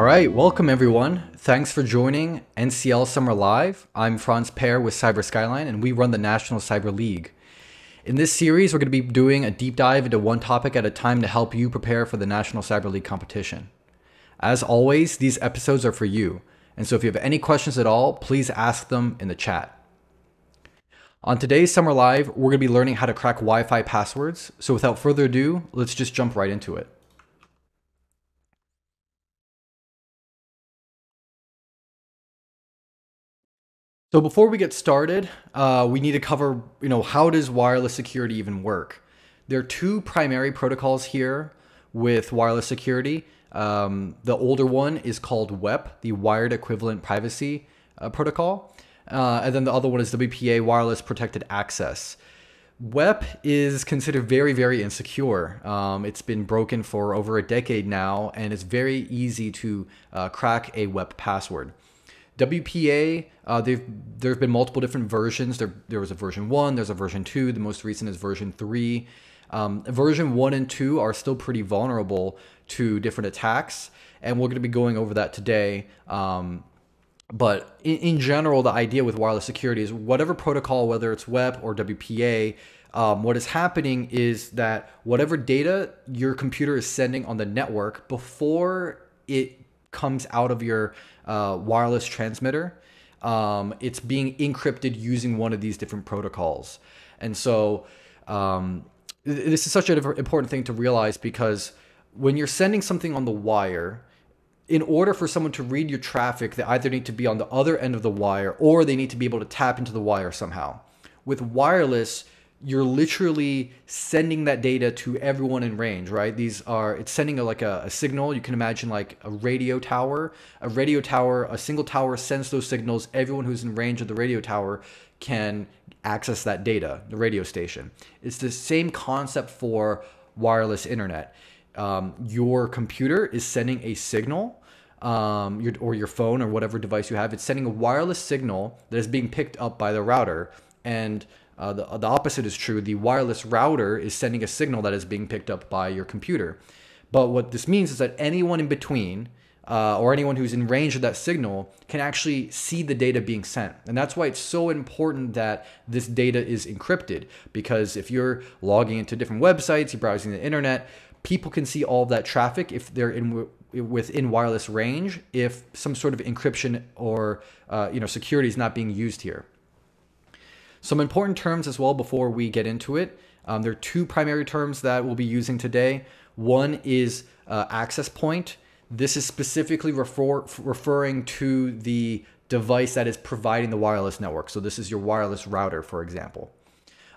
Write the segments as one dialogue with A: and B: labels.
A: All right, welcome everyone. Thanks for joining NCL Summer Live. I'm Franz Payer with Cyber Skyline, and we run the National Cyber League. In this series, we're going to be doing a deep dive into one topic at a time to help you prepare for the National Cyber League competition. As always, these episodes are for you, and so if you have any questions at all, please ask them in the chat. On today's Summer Live, we're going to be learning how to crack Wi-Fi passwords. So without further ado, let's just jump right into it. So before we get started, we need to cover, how does wireless security even work? There are two primary protocols here with wireless security. The older one is called WEP, the Wired Equivalent Privacy Protocol. And then the other one is WPA, Wireless Protected Access. WEP is considered very, very insecure. It's been broken for over a decade now, and it's very easy to crack a WEP password. WPA, there have been multiple different versions. There was a version 1, there's a version 2, the most recent is version 3. Version 1 and 2 are still pretty vulnerable to different attacks, and we're going to be going over that today. But in general, the idea with wireless security is whatever protocol, whether it's WEP or WPA, what is happening is that whatever data your computer is sending on the network before it comes out of your wireless transmitter, it's being encrypted using one of these different protocols. And so this is such an important thing to realize, because when you're sending something on the wire, in order for someone to read your traffic, they either need to be on the other end of the wire or they need to be able to tap into the wire somehow. With wireless, you're literally sending that data to everyone in range, right? It's sending a signal. You can imagine like a radio tower. A single tower sends those signals. Everyone who's in range of the radio tower can access that data, the radio station. It's the same concept for wireless internet. Your computer is sending a signal, or your phone or whatever device you have. It's sending a wireless signal that is being picked up by the router, and the opposite is true. The wireless router is sending a signal that is being picked up by your computer. But what this means is that anyone in between, or anyone who's in range of that signal, can actually see the data being sent. And that's why it's so important that this data is encrypted, because if you're logging into different websites, you're browsing the internet, people can see all of that traffic if they're within wireless range, if some sort of encryption or security is not being used here. Some important terms as well before we get into it. There are two primary terms that we'll be using today. One is access point. This is specifically referring to the device that is providing the wireless network. So this is your wireless router, for example.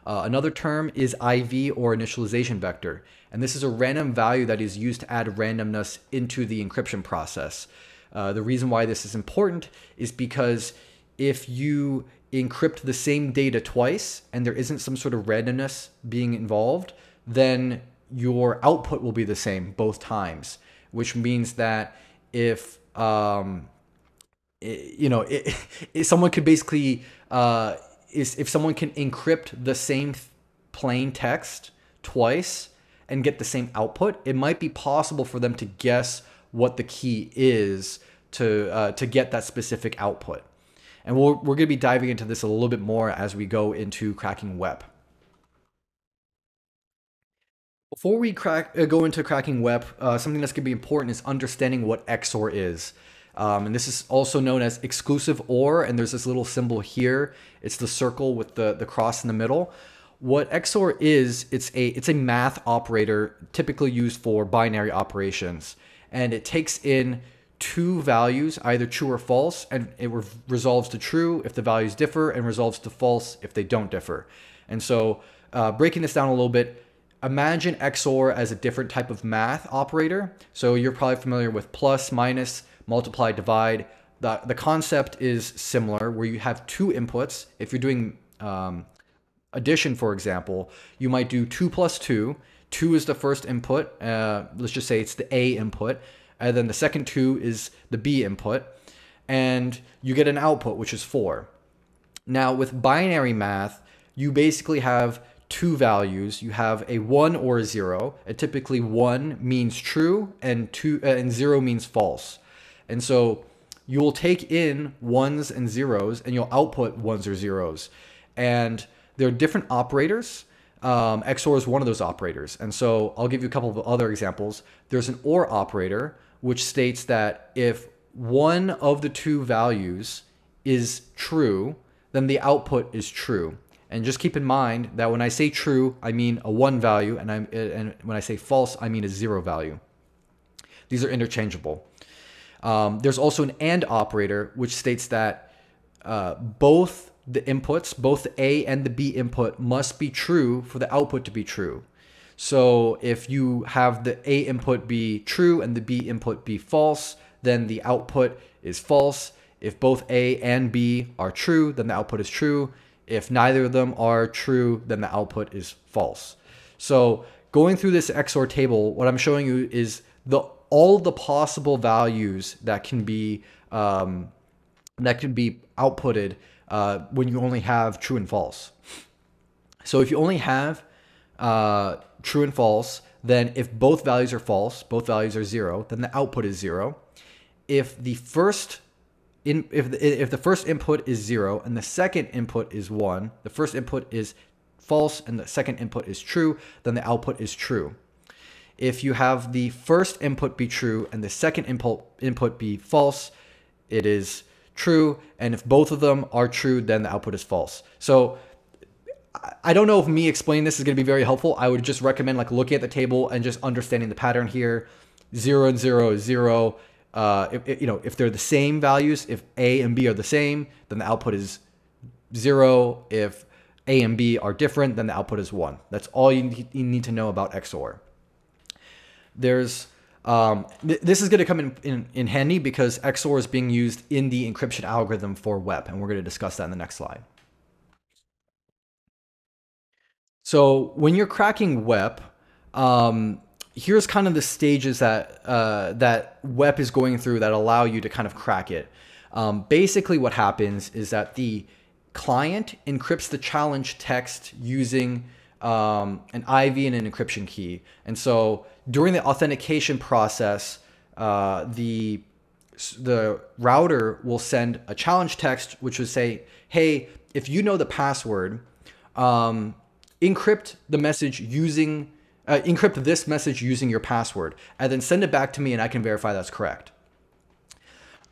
A: Another term is IV, or initialization vector. And this is a random value that is used to add randomness into the encryption process. The reason why this is important is because if you encrypt the same data twice and there isn't some sort of randomness being involved, then your output will be the same both times, which means that if someone could basically if someone can encrypt the same plain text twice and get the same output, it might be possible for them to guess what the key is to get that specific output. And we're going to be diving into this a little bit more as we go into cracking WEP. Before we go into cracking WEP, something that's going to be important is understanding what XOR is. And this is also known as exclusive OR, and there's this little symbol here. It's the circle with the cross in the middle. What XOR is, it's a math operator typically used for binary operations, and it takes in two values, either true or false, and it resolves to true if the values differ and resolves to false if they don't differ. And so breaking this down a little bit, imagine XOR as a different type of math operator. So you're probably familiar with plus, minus, multiply, divide. The concept is similar, where you have two inputs. If you're doing addition, for example, you might do 2 plus 2. 2 is the first input. Let's just say it's the A input. And then the second 2 is the B input. And you get an output, which is 4. Now, with binary math, you basically have two values. You have a 1 or a 0. And typically 1 means true and 0 means false. And so you will take in ones and zeros and you'll output ones or zeros. And there are different operators. XOR is one of those operators. And so I'll give you a couple of other examples. There's an OR operator, which states that if one of the two values is true, then the output is true. And just keep in mind that when I say true, I mean a 1 value, and when I say false, I mean a 0 value. These are interchangeable. There's also an AND operator, which states that both the inputs, both the A and the B input, must be true for the output to be true. So if you have the A input be true and the B input be false, then the output is false. If both A and B are true, then the output is true. If neither of them are true, then the output is false. So going through this XOR table, what I'm showing you is all the possible values that can be outputted when you only have true and false. So if you only have true and false, then if both values are false, both values are 0, then the output is 0. If the first input is 0 and the second input is 1, the first input is false and the second input is true, then the output is true. If you have the first input be true and the second input be false, it is true. And if both of them are true, then the output is false. So I don't know if me explaining this is going to be very helpful. I would just recommend like looking at the table and just understanding the pattern here. 0 and 0 is 0. If they're the same values, if A and B are the same, then the output is 0. If A and B are different, then the output is 1. That's all you need to know about XOR. There's this is going to come in handy because XOR is being used in the encryption algorithm for web, and we're going to discuss that in the next slide. So when you're cracking web, here's kind of the stages that that web is going through that allow you to kind of crack it. Basically, what happens is that the client encrypts the challenge text using an IV and an encryption key. And so during the authentication process, the router will send a challenge text, which would say, hey, if you know the password, encrypt the message using, encrypt this message using your password, and then send it back to me and I can verify that's correct.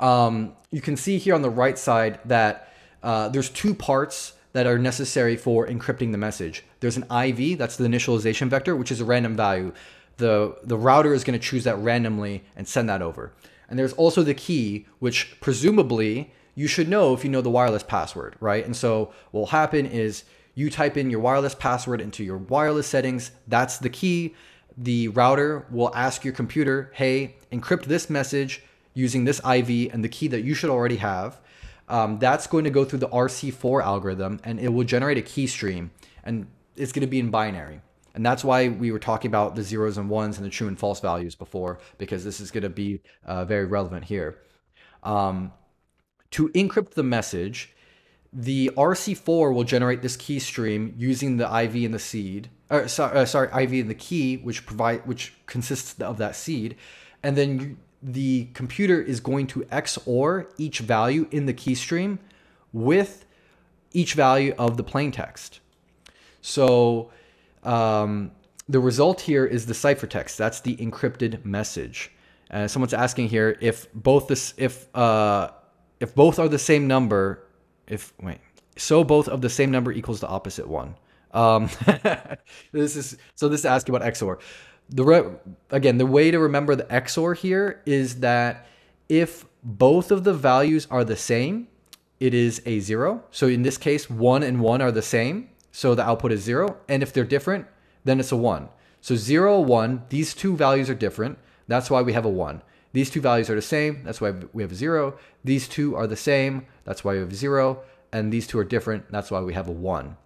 A: You can see here on the right side that there's two parts that are necessary for encrypting the message. There's an IV, that's the initialization vector, which is a random value. The router is going to choose that randomly and send that over. And there's also the key, which presumably you should know if you know the wireless password, right? And so what will happen is you type in your wireless password into your wireless settings. That's the key. The router will ask your computer, hey, encrypt this message using this IV and the key that you should already have. That's going to go through the RC4 algorithm and it will generate a key stream, and it's going to be in binary. And that's why we were talking about the zeros and ones and the true and false values before, because this is going to be very relevant here. To encrypt the message, the RC4 will generate this key stream using the IV and the seed, IV and the key, which consists of that seed, and then the computer is going to XOR each value in the key stream with each value of the plain text. So the result here is the ciphertext. That's the encrypted message. Someone's asking here if both are the same number. So both of the same number equals the opposite one. This is asking about XOR. Again, the way to remember the XOR here is that if both of the values are the same, it is a 0. So in this case, 1 and 1 are the same, so the output is 0. And if they're different, then it's a 1. So 0, 1, these two values are different. That's why we have a 1. These two values are the same. That's why we have a 0. These two are the same. That's why we have a 0. And these two are different. That's why we have a 1.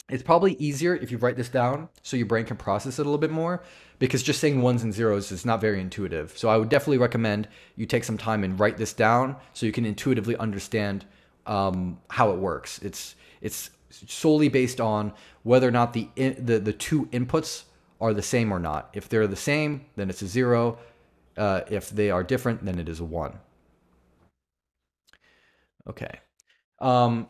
A: It's probably easier if you write this down so your brain can process it a little bit more, because just saying ones and zeros is not very intuitive. So I would definitely recommend you take some time and write this down so you can intuitively understand how it works. It's solely based on whether or not the two inputs are the same or not. If they're the same, then it's a 0. If they are different, then it is a 1. Okay.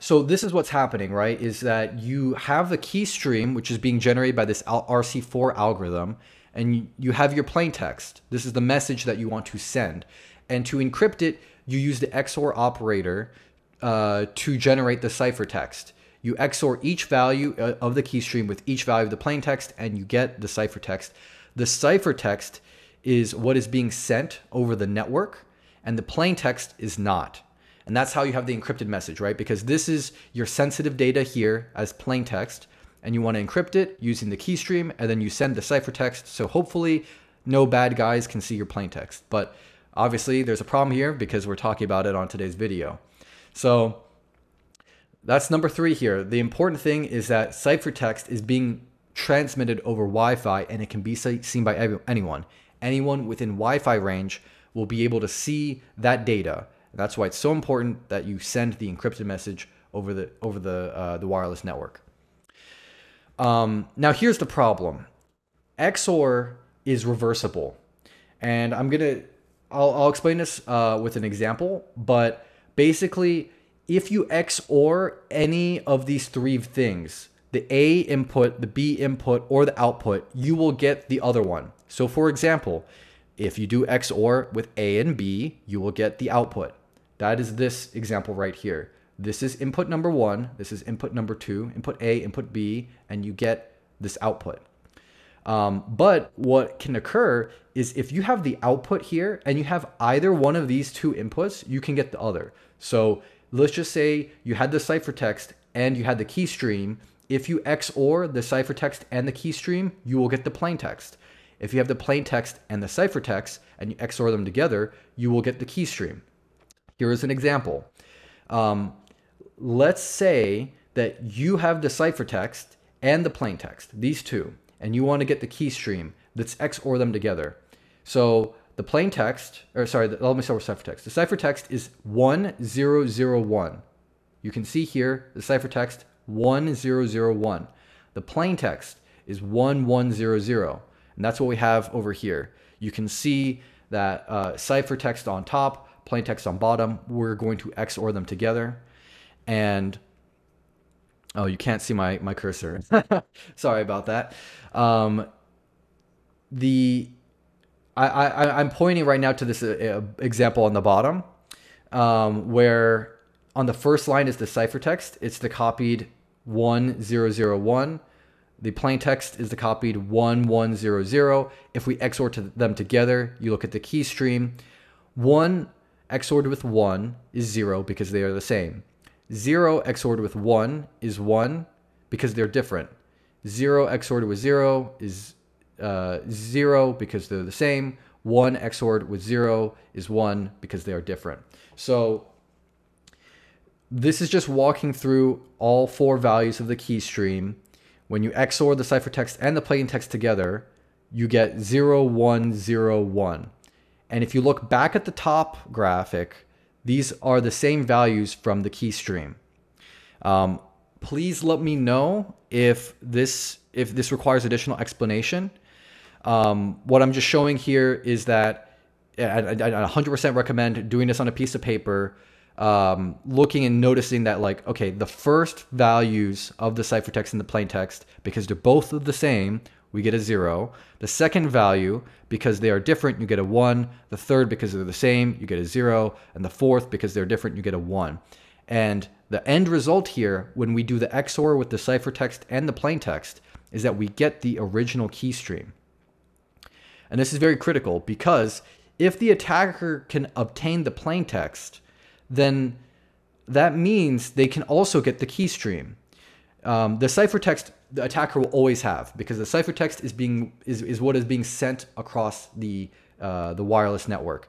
A: So this is what's happening, right? Is that you have the key stream, which is being generated by this RC4 algorithm, and you have your plain text. This is the message that you want to send. And to encrypt it, you use the XOR operator to generate the ciphertext. You XOR each value of the key stream with each value of the plain text, and you get the ciphertext. The ciphertext is what is being sent over the network, and the plain text is not. And that's how you have the encrypted message, right? Because this is your sensitive data here as plain text, and you want to encrypt it using the key stream, and then you send the ciphertext. So hopefully no bad guys can see your plain text. But obviously there's a problem here because we're talking about it on today's video. So that's number 3 here. The important thing is that ciphertext is being transmitted over Wi-Fi, and it can be seen by anyone. Anyone within Wi-Fi range will be able to see that data. That's why it's so important that you send the encrypted message over the wireless network. Now here's the problem. XOR is reversible, and I'll explain this with an example. But basically, if you XOR any of these 3 things, the A input, the B input, or the output, you will get the other one. So for example, if you do XOR with A and B, you will get the output. That is this example right here. This is input number 1, this is input number 2, input A, input B, and you get this output. But what can occur is if you have the output here and you have either one of these 2 inputs, you can get the other. So let's just say you had the ciphertext and you had the key stream. If you XOR the ciphertext and the key stream, you will get the plain text. If you have the plain text and the ciphertext and you XOR them together, you will get the key stream. Here is an example. Let's say that you have the ciphertext and the plain text, these 2, and you want to get the key stream. Let's XOR them together. So the plain text, let me start with ciphertext. The ciphertext is 1001. You can see here the ciphertext 1001. The plain text is 1100, and that's what we have over here. You can see that ciphertext on top, plain text on bottom. We're going to XOR them together. And oh, you can't see my cursor. Sorry about that. I'm pointing right now to this example on the bottom, where on the first line is the ciphertext. It's the copied 1001. The plain text is the copied 1100. If we XOR them together, you look at the key stream. 1 XORed with 1 is 0 because they are the same. 0 XORed with 1 is 1 because they're different. 0 XORed with 0 is 0 because they're the same. 1 XORed with 0 is 1 because they are different. So this is just walking through all 4 values of the key stream. When you XOR the ciphertext and the plain text together, you get 0101. And if you look back at the top graphic, these are the same values from the key stream. Please let me know if this requires additional explanation. What I'm just showing here is that I 100% recommend doing this on a piece of paper, looking and noticing that, like, okay, the first values of the ciphertext and the plain text, because they're both the same, we get a 0. The second value, because they are different, you get a 1. The third, because they're the same, you get a 0. And the fourth, because they're different, you get a 1. And the end result here, when we do the XOR with the ciphertext and the plain text, is that we get the original key stream. And this is very critical, because if the attacker can obtain the plain text, then that means they can also get the key stream. The ciphertext the attacker will always have, because the ciphertext is what is being sent across the wireless network.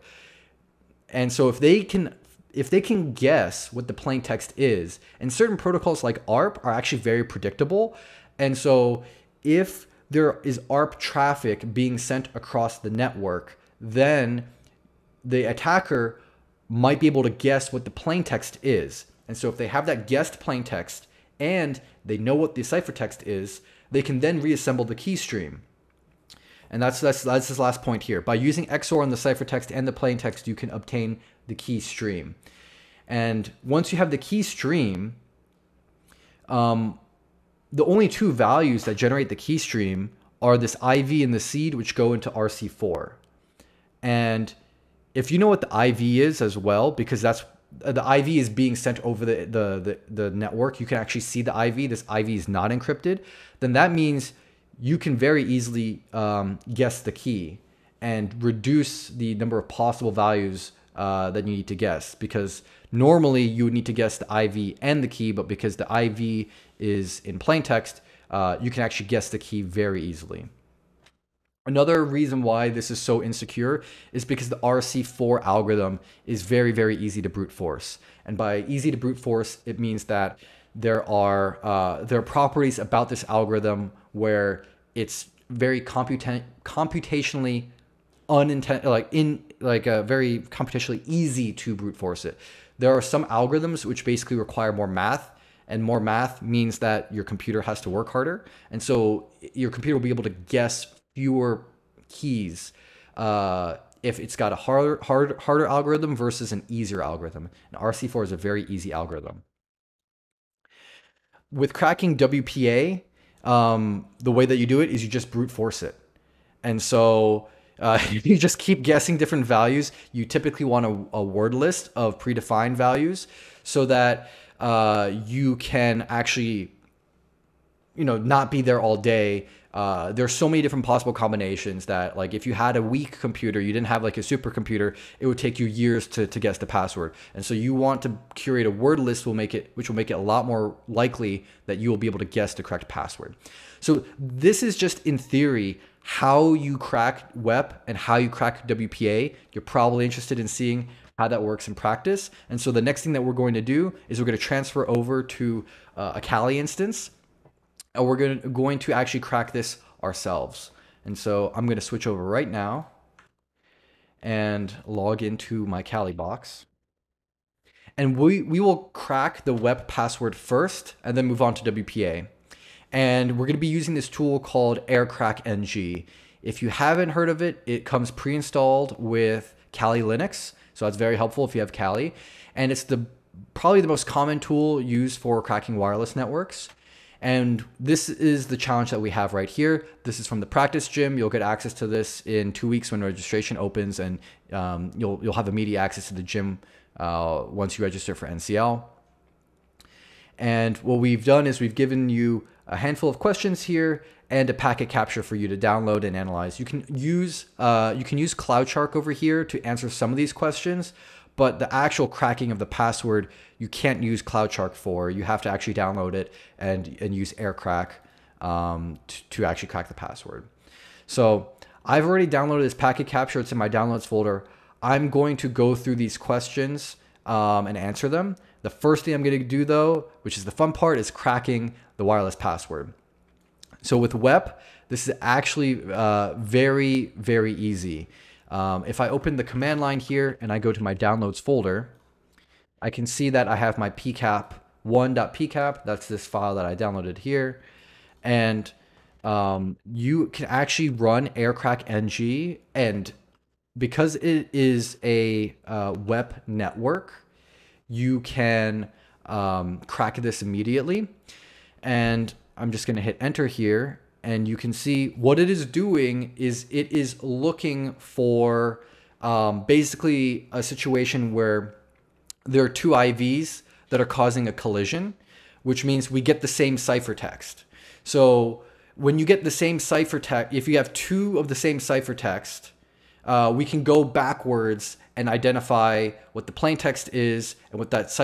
A: And so if they can guess what the plain text is, and certain protocols like ARP are actually very predictable, and so if there is ARP traffic being sent across the network, then the attacker might be able to guess what the plain text is. And so if they have that guessed plain text and they know what the ciphertext is, they can then reassemble the key stream. And that's his last point here. By using XOR on the ciphertext and the plain text, you can obtain the key stream. And once you have the key stream, the only two values that generate the key stream are this IV and the seed, which go into RC4. And if you know what the IV is as well, because that's the IV is being sent over the network, you can actually see the IV. This IV is not encrypted. Then that means you can very easily guess the key and reduce the number of possible values that you need to guess, because normally you would need to guess the IV and the key, but because the IV is in plain text, you can actually guess the key very easily. Another reason why this is so insecure is because the RC4 algorithm is very, very easy to brute force. And by easy to brute force, it means that there are properties about this algorithm where it's very computationally very computationally easy to brute force it. There are some algorithms which basically require more math, and more math means that your computer has to work harder. And so your computer will be able to guess fewer keys if it's got a harder algorithm versus an easier algorithm. And RC4 is a very easy algorithm. With cracking WPA, the way that you do it is you just brute force it. And so you just keep guessing different values. You typically want a word list of predefined values so that you can actually, not be there all day. There's so many different possible combinations that, like, if you had a weak computer, you didn't have like a supercomputer, it would take you years to guess the password. And so you want to curate a word list which will make it a lot more likely that you will be able to guess the correct password. So this is just in theory how you crack WEP and how you crack WPA. You're probably interested in seeing how that works in practice. And so the next thing that we're going to do is we're going to transfer over to a Kali instance. And we're going to actually crack this ourselves. And so I'm going to switch over right now and log into my Kali box. And we will crack the WEP password first and then move on to WPA. And we're going to be using this tool called Aircrack NG. If you haven't heard of it, it comes pre-installed with Kali Linux. So that's very helpful if you have Kali. And it's probably the most common tool used for cracking wireless networks. And this is the challenge that we have right here. This is from the practice gym. You'll get access to this in 2 weeks when registration opens, and you'll have immediate access to the gym once you register for NCL. And what we've done is we've given you a handful of questions here and a packet capture for you to download and analyze. You can use CloudShark over here to answer some of these questions, but the actual cracking of the password, you can't use CloudShark for. You have to actually download it and use Aircrack to actually crack the password. So I've already downloaded this packet capture. It's in my downloads folder. I'm going to go through these questions and answer them. The first thing I'm going to do, though, which is the fun part, is cracking the wireless password. So with WEP, this is actually very, very easy. If I open the command line here and I go to my downloads folder, I can see that I have my pcap1.pcap. That's this file that I downloaded here. And you can actually run Aircrack NG. And because it is a WEP network, you can crack this immediately. And I'm just going to hit enter here. And you can see what it is doing is it is looking for basically a situation where there are two IVs that are causing a collision, which means we get the same ciphertext. So when you get the same ciphertext, if you have two of the same ciphertext, we can go backwards and identify what the plain text is and what that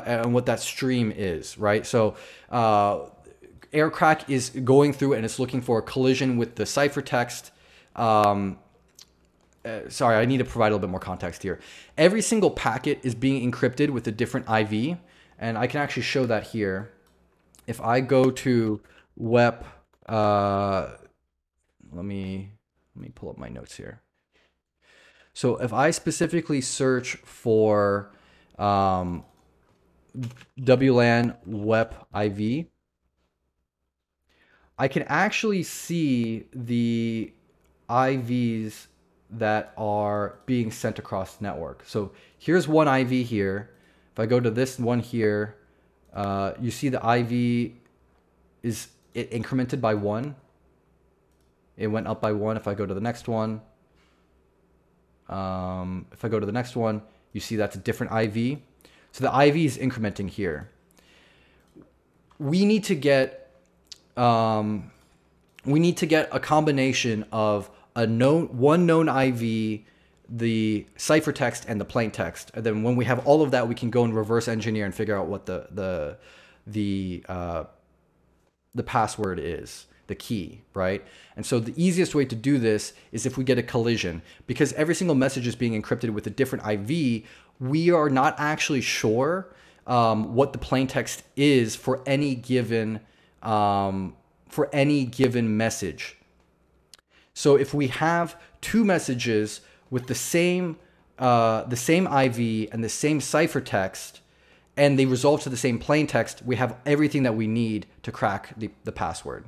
A: and what that stream is, right? So Aircrack is going through and it's looking for a collision with the ciphertext. Sorry, I need to provide a little bit more context here. Every single packet is being encrypted with a different IV, and I can actually show that here. If I go to WEP, let me pull up my notes here. So if I specifically search for WLAN WEP IV, I can actually see the IVs that are being sent across the network. So here's one IV here. If I go to this one here, you see the IV is it incremented by 1. It went up by 1. If I go to the next one, you see that's a different IV. So the IV is incrementing here. We need to get a combination of one known IV, the ciphertext, and the plaintext. And then when we have all of that, we can go and reverse engineer and figure out what the password is, the key, right? And so the easiest way to do this is if we get a collision, because every single message is being encrypted with a different IV. We are not actually sure what the plaintext is for any given message. So if we have two messages with the same IV and the same ciphertext, and they resolve to the same plaintext, we have everything that we need to crack the password.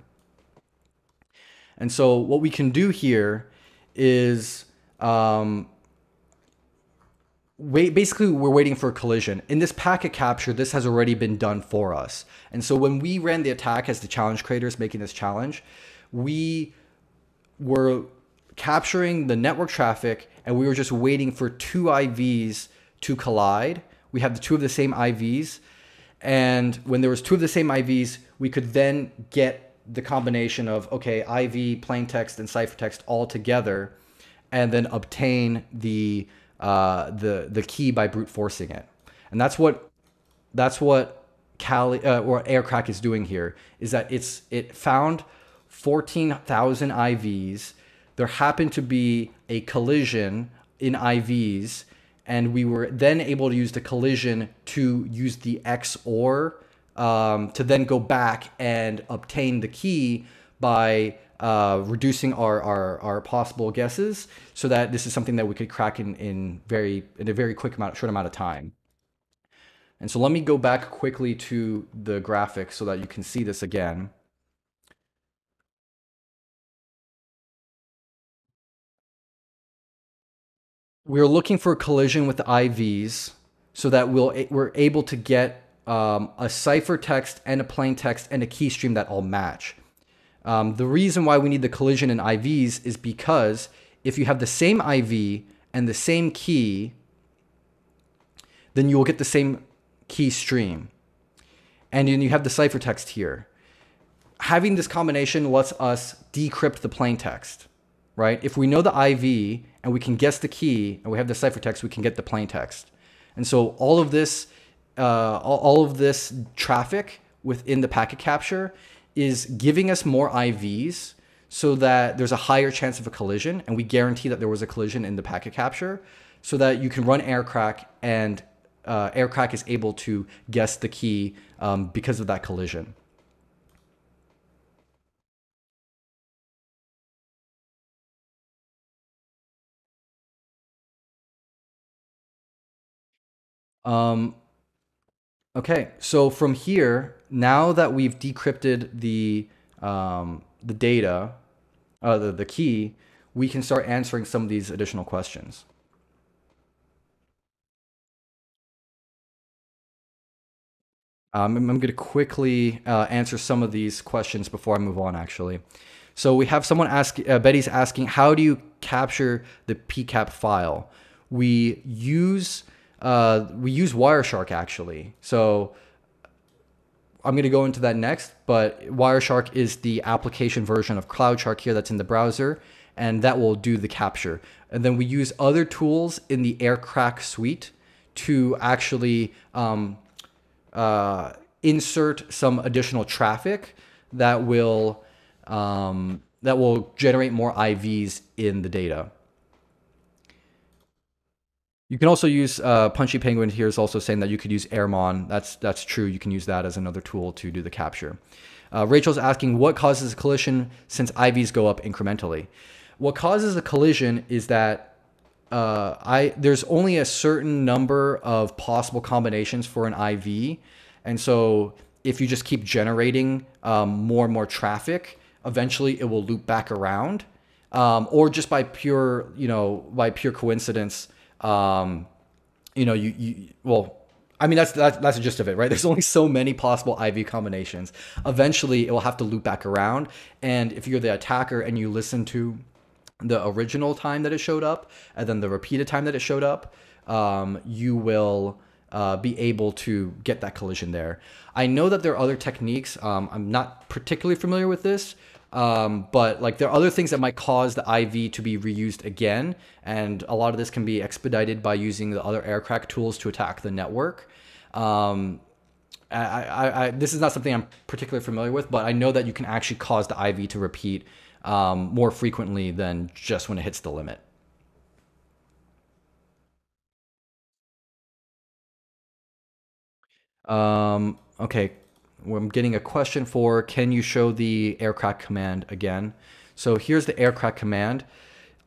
A: And so what we can do here is basically we're waiting for a collision. In this packet capture, this has already been done for us. And so when we ran the attack as the challenge creators making this challenge, we were capturing the network traffic and we were just waiting for two IVs to collide. We have the two of the same IVs. And when there was two of the same IVs, we could then get the combination of, okay, IV, plaintext, and ciphertext all together, and then obtain the key by brute forcing it. And that's what Aircrack is doing here, is that it found 14,000 IVs. There happened to be a collision in IVs, and we were then able to use the collision to use the XOR to then go back and obtain the key by reducing our possible guesses, so that this is something that we could crack in a very short amount of time. And so let me go back quickly to the graphic so that you can see this again. We're looking for a collision with the IVs so that we're able to get a ciphertext and a plaintext and a key stream that all match. The reason why we need the collision in IVs is because if you have the same IV and the same key, then you will get the same key stream. And then you have the ciphertext here. Having this combination lets us decrypt the plaintext, right? If we know the IV and we can guess the key and we have the ciphertext, we can get the plaintext. And so all of this traffic within the packet capture is giving us more IVs so that there's a higher chance of a collision, and we guarantee that there was a collision in the packet capture so that you can run Aircrack, and Aircrack is able to guess the key because of that collision. Okay, so from here, now that we've decrypted the data, the key, we can start answering some of these additional questions. I'm going to quickly answer some of these questions before I move on, actually. So we have someone Betty's asking, how do you capture the PCAP file? We use Wireshark, actually. So I'm going to go into that next, but Wireshark is the application version of CloudShark here that's in the browser, and that will do the capture. And then we use other tools in the Aircrack suite to actually insert some additional traffic that will generate more IVs in the data. You can also use Punchy Penguin here is also saying that you could use Airmon. That's true. You can use that as another tool to do the capture. Rachel's asking, what causes a collision since IVs go up incrementally? What causes a collision is that there's only a certain number of possible combinations for an IV. And so if you just keep generating more and more traffic, eventually it will loop back around, or just by pure coincidence. Well, I mean, that's the gist of it, right? There's only so many possible IV combinations. Eventually, it will have to loop back around. And if you're the attacker and you listen to the original time that it showed up and then the repeated time that it showed up, you will be able to get that collision there. I know that there are other techniques. I'm not particularly familiar with this, but like there are other things that might cause the IV to be reused again. And a lot of this can be expedited by using the other Aircrack tools to attack the network. This is not something I'm particularly familiar with, but I know that you can actually cause the IV to repeat more frequently than just when it hits the limit. Okay, well, I'm getting a question for, can you show the Aircrack command again? So here's the Aircrack command.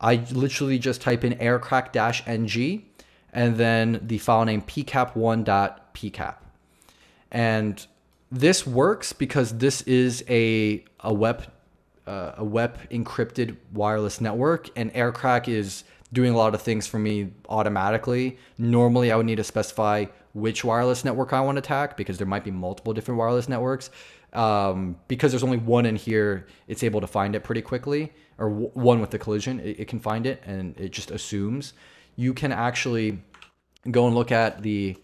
A: I literally just type in aircrack-ng and then the file name pcap1.pcap. And this works because this is a web encrypted wireless network, and Aircrack is doing a lot of things for me automatically. Normally, I would need to specify which wireless network I want to attack because there might be multiple different wireless networks. Because there's only one in here, it's able to find it pretty quickly, or one with the collision, it can find it and it just assumes. You can actually go and look at the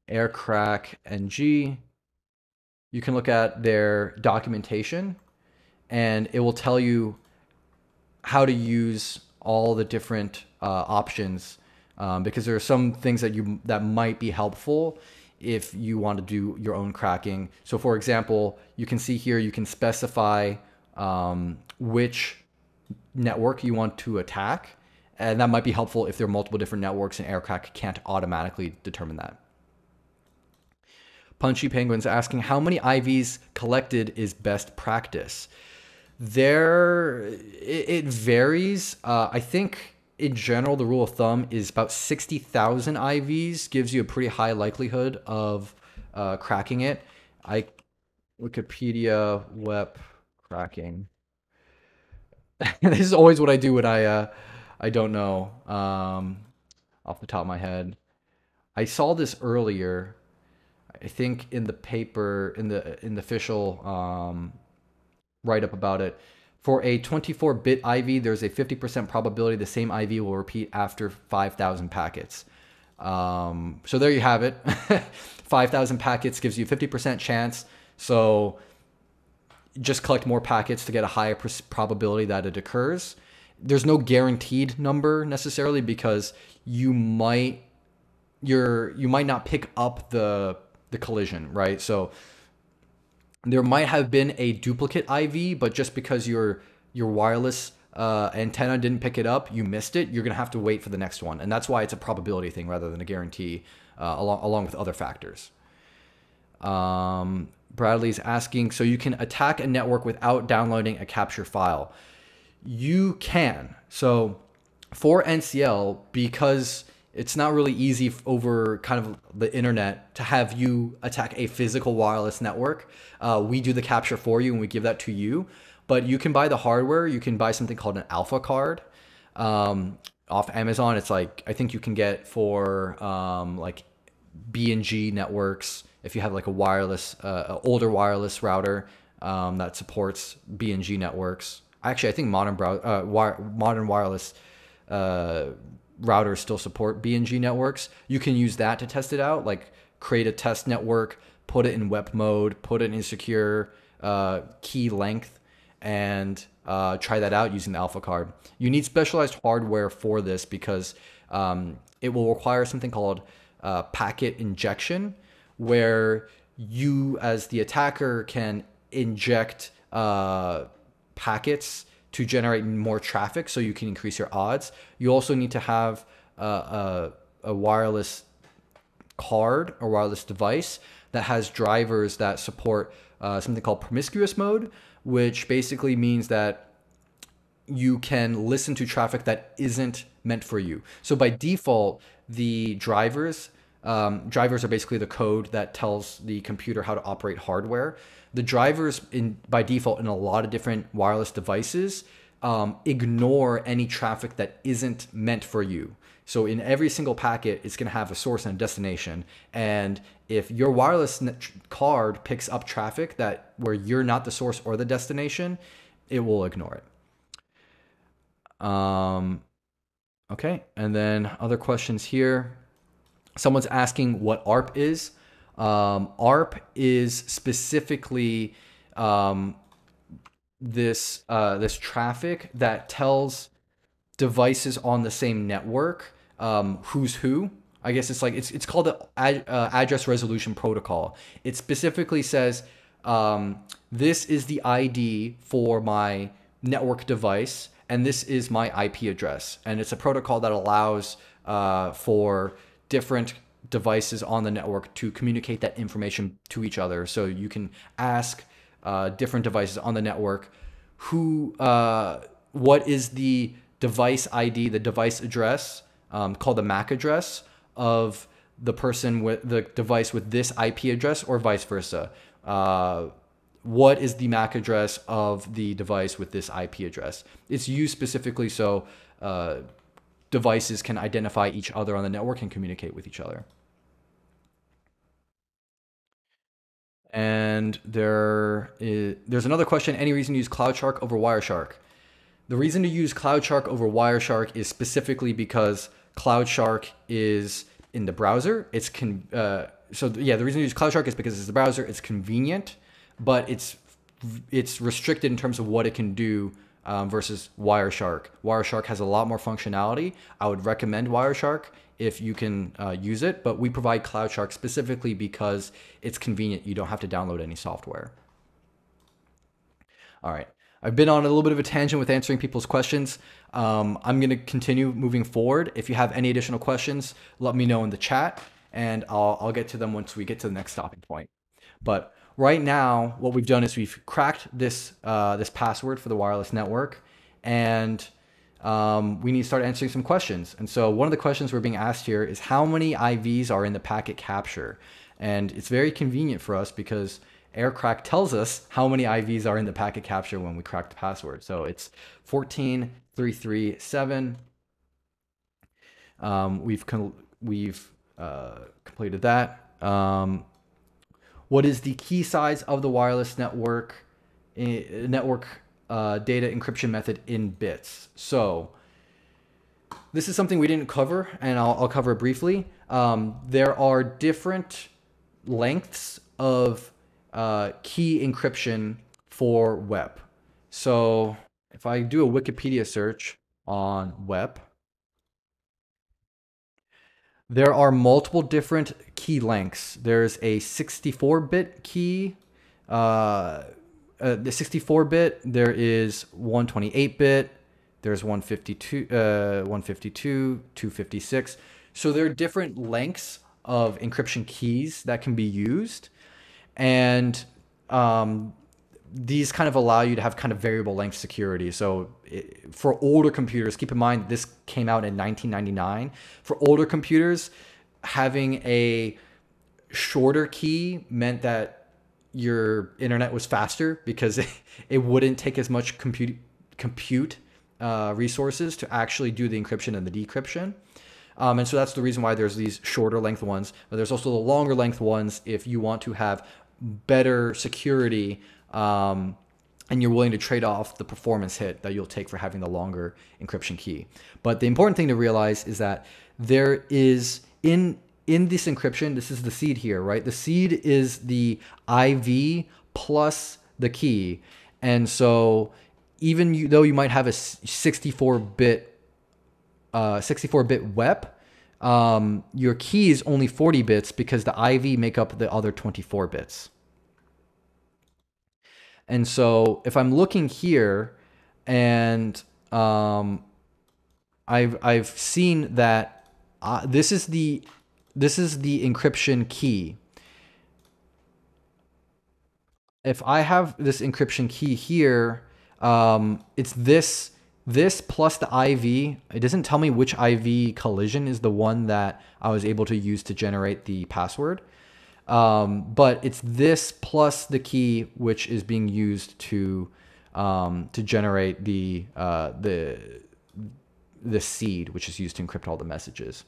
A: Aircrack NG. You can look at their documentation and it will tell you how to use all the different options, because there are some things that might be helpful if you want to do your own cracking. So for example, you can see here, you can specify which network you want to attack. And that might be helpful if there are multiple different networks and Aircrack can't automatically determine that. Punchy Penguin's asking, how many IVs collected is best practice? It varies. I think in general, the rule of thumb is about 60,000 IVs gives you a pretty high likelihood of cracking it. Wikipedia web cracking. This is always what I do when I don't know off the top of my head. I saw this earlier. I think in the paper, in the official write up about it. For a 24-bit IV, there's a 50% probability the same IV will repeat after 5,000 packets. So there you have it. 5,000 packets gives you 50% chance. So just collect more packets to get a higher probability that it occurs. There's no guaranteed number necessarily because you might not pick up the collision, right? So there might have been a duplicate IV, but just because your wireless antenna didn't pick it up, you missed it, you're gonna have to wait for the next one. And that's why it's a probability thing rather than a guarantee, along with other factors. Bradley's asking, so you can attack a network without downloading a capture file. You can. So for NCL, because it's not really easy over kind of the internet to have you attack a physical wireless network. We do the capture for you and we give that to you. But you can buy the hardware. You can buy something called an alpha card off Amazon. It's like, I think you can get for like B&G networks, if you have like a wireless, older wireless router that supports B&G networks. Actually, I think modern wireless routers still support B&G networks. You can use that to test it out, like create a test network, put it in web mode, put it in secure key length, and try that out using the alpha card. You need specialized hardware for this because it will require something called packet injection, where you as the attacker can inject packets to generate more traffic so you can increase your odds. You also need to have a wireless card or wireless device that has drivers that support something called promiscuous mode, which basically means that you can listen to traffic that isn't meant for you. So by default, the drivers are basically the code that tells the computer how to operate hardware. The drivers by default in a lot of different wireless devices ignore any traffic that isn't meant for you. So in every single packet, it's going to have a source and a destination. And if your wireless card picks up traffic that where you're not the source or the destination, it will ignore it. Okay, and then other questions here. Someone's asking what ARP is. ARP is specifically this traffic that tells devices on the same network who's who. I guess it's called the address resolution protocol. It specifically says this is the ID for my network device, and this is my IP address. And it's a protocol that allows for different devices on the network to communicate that information to each other. So you can ask different devices on the network what is the device ID, the device address, called the MAC address of the person with the device with this IP address, or vice versa. What is the MAC address of the device with this IP address? It's used specifically so devices can identify each other on the network and communicate with each other. And there's another question. Any reason to use CloudShark over Wireshark? The reason to use CloudShark over Wireshark is specifically because CloudShark is in the browser. The reason to use CloudShark is because it's the browser. It's convenient, but it's restricted in terms of what it can do versus Wireshark. Wireshark has a lot more functionality. I would recommend Wireshark if you can use it, but we provide CloudShark specifically because it's convenient. You don't have to download any software. All right. I've been on a little bit of a tangent with answering people's questions. I'm going to continue moving forward. If you have any additional questions, let me know in the chat, and I'll get to them once we get to the next stopping point. But right now, what we've done is we've cracked this password for the wireless network, and we need to start answering some questions. And so one of the questions we're being asked here is how many IVs are in the packet capture? And it's very convenient for us because Aircrack tells us how many IVs are in the packet capture when we crack the password. So it's 14337. We've completed that. What is the key size of the wireless network data encryption method in bits? So this is something we didn't cover, and I'll cover it briefly. There are different lengths of key encryption for WEP. So if I do a Wikipedia search on WEP, there are multiple different key lengths. There's a 64-bit key, the 64-bit. There is 128-bit. There's 152, 256. So there are different lengths of encryption keys that can be used. And these kind of allow you to have kind of variable length security. So for older computers, keep in mind this came out in 1999. For older computers, having a shorter key meant that your internet was faster because it wouldn't take as much compute resources to actually do the encryption and the decryption. And so that's the reason why there's these shorter length ones, but there's also the longer length ones if you want to have better security and you're willing to trade off the performance hit that you'll take for having the longer encryption key. But the important thing to realize is that there is in this encryption, this is the seed here, right? The seed is the IV plus the key. And so even though you might have a 64-bit WEP, your key is only 40 bits because the IV make up the other 24 bits. And so if I'm looking here and I've seen that this is the encryption key. If I have this encryption key here, it's this plus the IV. It doesn't tell me which IV collision is the one that I was able to use to generate the password. But it's this plus the key which is being used to generate the the seed, which is used to encrypt all the messages.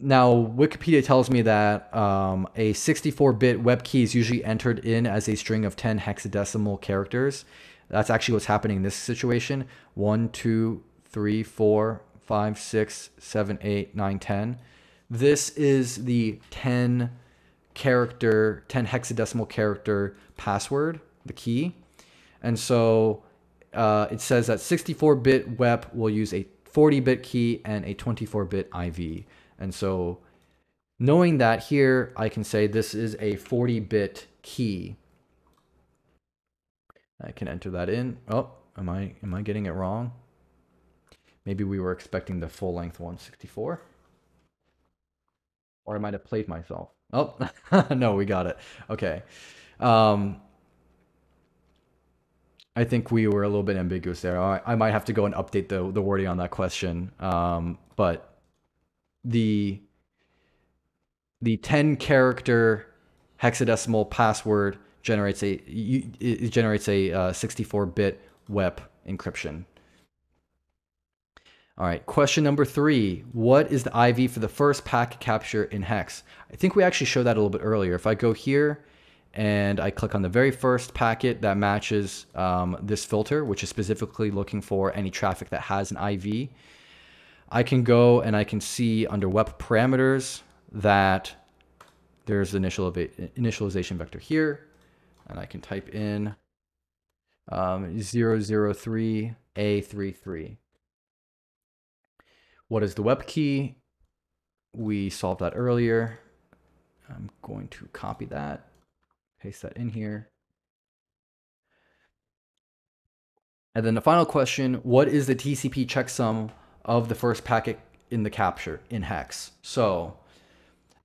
A: Now, Wikipedia tells me that a 64-bit web key is usually entered in as a string of 10 hexadecimal characters. That's actually what's happening in this situation. 1, 2, 3, 4, 5, 6, 7, 8, 9, 10. This is the 10 hexadecimal character password, the key. And so it says that 64-bit web will use a 40-bit key and a 24-bit IV. And so knowing that here, I can say this is a 40-bit key. I can enter that in. Oh, am I getting it wrong? Maybe we were expecting the full length 164. Or I might have played myself. Oh, no, we got it. Okay. I think we were a little bit ambiguous there. I might have to go and update the wording on that question. But the 10 character hexadecimal password generates a 64-bit web encryption. All right, question number 3. What is the IV for the first packet capture in hex? I think we actually showed that a little bit earlier. If I go here and I click on the very first packet that matches this filter, which is specifically looking for any traffic that has an IV, I can go and I can see under web parameters that there's the initialization vector here, and I can type in 003A33. What is the web key? We solved that earlier. I'm going to copy that, paste that in here. And then the final question, what is the TCP checksum of the first packet in the capture in hex? So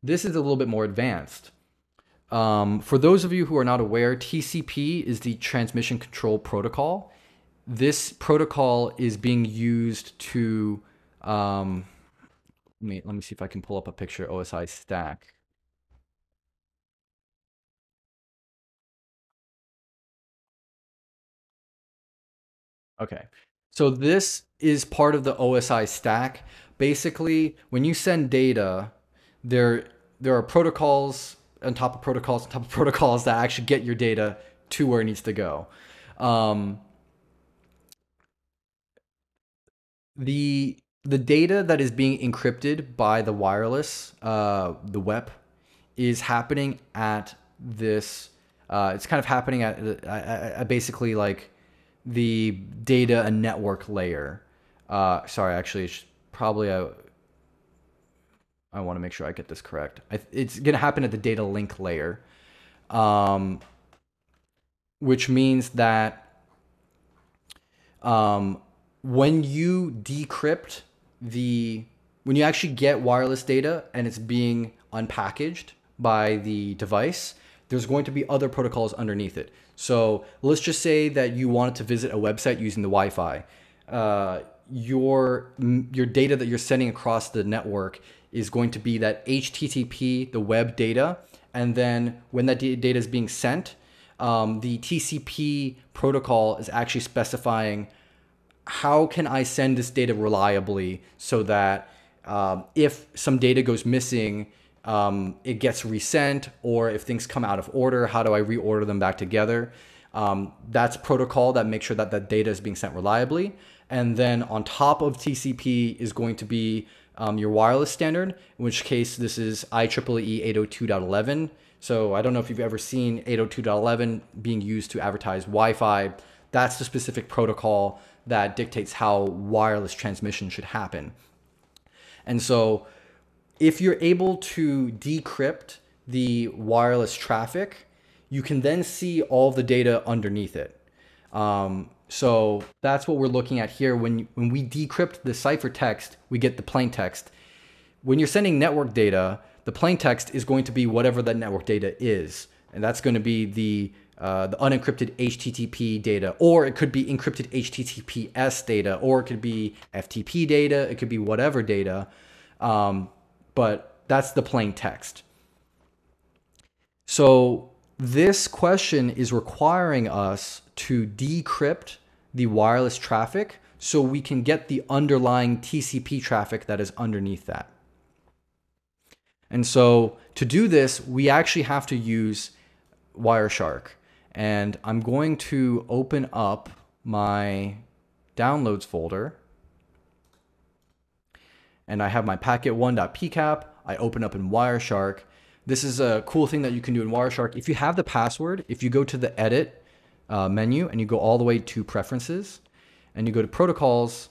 A: this is a little bit more advanced. For those of you who are not aware, TCP is the transmission control protocol. This protocol is being used to, let me see if I can pull up a picture OSI stack. Okay, so this is part of the OSI stack. Basically, when you send data, there are protocols on top of protocols on top of protocols that actually get your data to where it needs to go. The data that is being encrypted by the wireless, the WEP, is happening at this. It's kind of happening at basically like the data and network layer. Sorry, actually, it's probably I want to make sure I get this correct. It's going to happen at the data link layer, which means that when you decrypt when you actually get wireless data and it's being unpackaged by the device, there's going to be other protocols underneath it. So let's just say that you wanted to visit a website using the Wi-Fi. Your data that you're sending across the network is going to be that HTTP, the web data, and then when that data is being sent, the TCP protocol is actually specifying how can I send this data reliably so that if some data goes missing, it gets resent, or if things come out of order, how do I reorder them back together? That's protocol that makes sure that that data is being sent reliably. And then on top of TCP is going to be your wireless standard, in which case this is IEEE 802.11. So I don't know if you've ever seen 802.11 being used to advertise Wi-Fi. That's the specific protocol that dictates how wireless transmission should happen. And so if you're able to decrypt the wireless traffic, you can then see all the data underneath it. So that's what we're looking at here. When we decrypt the ciphertext, we get the plain text. When you're sending network data, the plain text is going to be whatever that network data is. And that's going to be the unencrypted HTTP data, or it could be encrypted HTTPS data, or it could be FTP data, it could be whatever data. But that's the plain text. So this question is requiring us to decrypt the wireless traffic so we can get the underlying TCP traffic that is underneath that. And so to do this, we actually have to use Wireshark. And I'm going to open up my downloads folder. And I have my packet1.pcap. I open up in Wireshark. This is a cool thing that you can do in Wireshark. If you have the password, if you go to the edit menu and you go all the way to preferences and you go to protocols,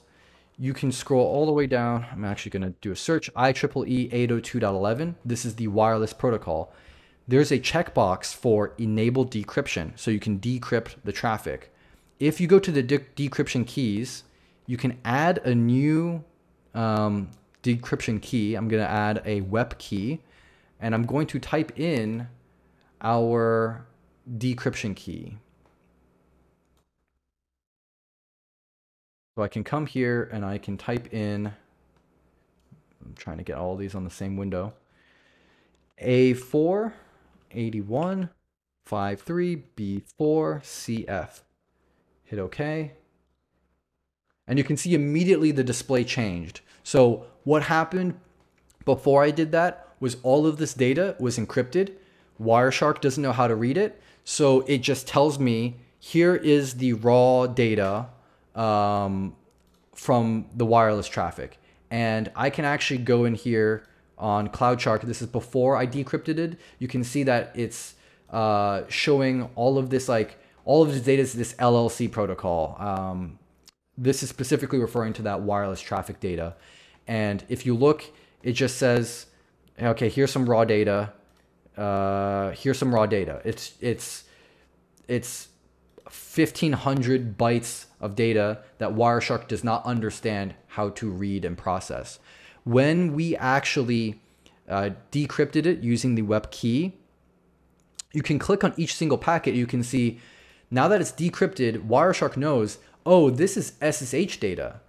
A: you can scroll all the way down. I'm actually going to do a search. IEEE 802.11. This is the wireless protocol. There's a checkbox for enable decryption, so you can decrypt the traffic. If you go to the decryption keys, you can add a new decryption key. I'm going to add a WEP key, and I'm going to type in our decryption key. So I can come here and I can type in, I'm trying to get all these on the same window, A48153B4CF. Hit OK. And you can see immediately the display changed. So what happened before I did that was all of this data was encrypted. Wireshark doesn't know how to read it. So it just tells me, here is the raw data from the wireless traffic. And I can actually go in here on CloudShark. This is before I decrypted it. You can see that it's showing all of this, like all of this data is this LLC protocol. This is specifically referring to that wireless traffic data. And if you look, it just says, okay, here's some raw data. Here's some raw data. It's 1,500 bytes of data that Wireshark does not understand how to read and process. When we actually decrypted it using the WEP key, you can click on each single packet. You can see now that it's decrypted, Wireshark knows, oh, this is SSH data.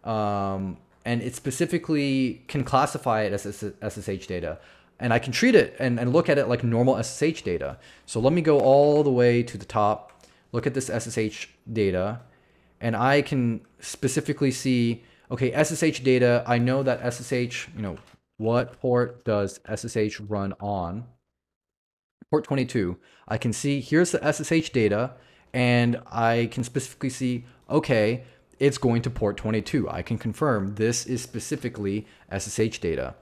A: And it specifically can classify it as SSH data. And I can treat it and look at it like normal SSH data. So let me go all the way to the top, look at this SSH data, and I can specifically see, okay, SSH data, I know that SSH, what port does SSH run on? Port 22. I can see, here's the SSH data, and I can specifically see, okay, it's going to port 22. I can confirm this is specifically SSH data.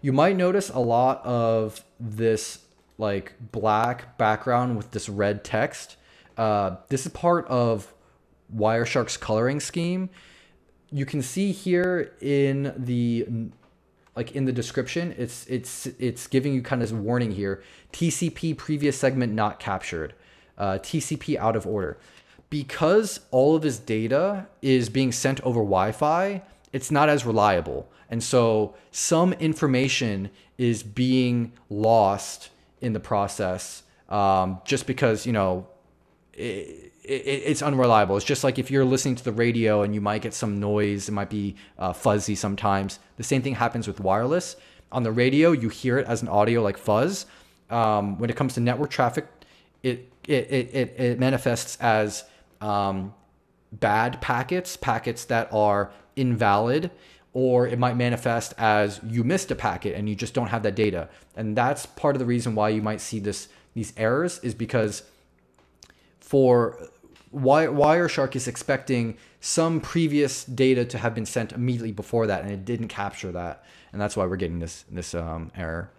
A: You might notice a lot of this like black background with this red text. This is part of Wireshark's coloring scheme. You can see here in the description, it's giving you kind of this warning here: TCP previous segment not captured, TCP out of order. Because all of this data is being sent over Wi-Fi, it's not as reliable. And so some information is being lost in the process just because, it's unreliable. It's just like if you're listening to the radio and you might get some noise, it might be fuzzy sometimes. The same thing happens with wireless. On the radio, you hear it as an audio like fuzz. When it comes to network traffic, it manifests as bad packets that are invalid, or it might manifest as you missed a packet and you just don't have that data. And that's part of the reason why you might see these errors, is because Wireshark is expecting some previous data to have been sent immediately before that, and it didn't capture that. And that's why we're getting this error.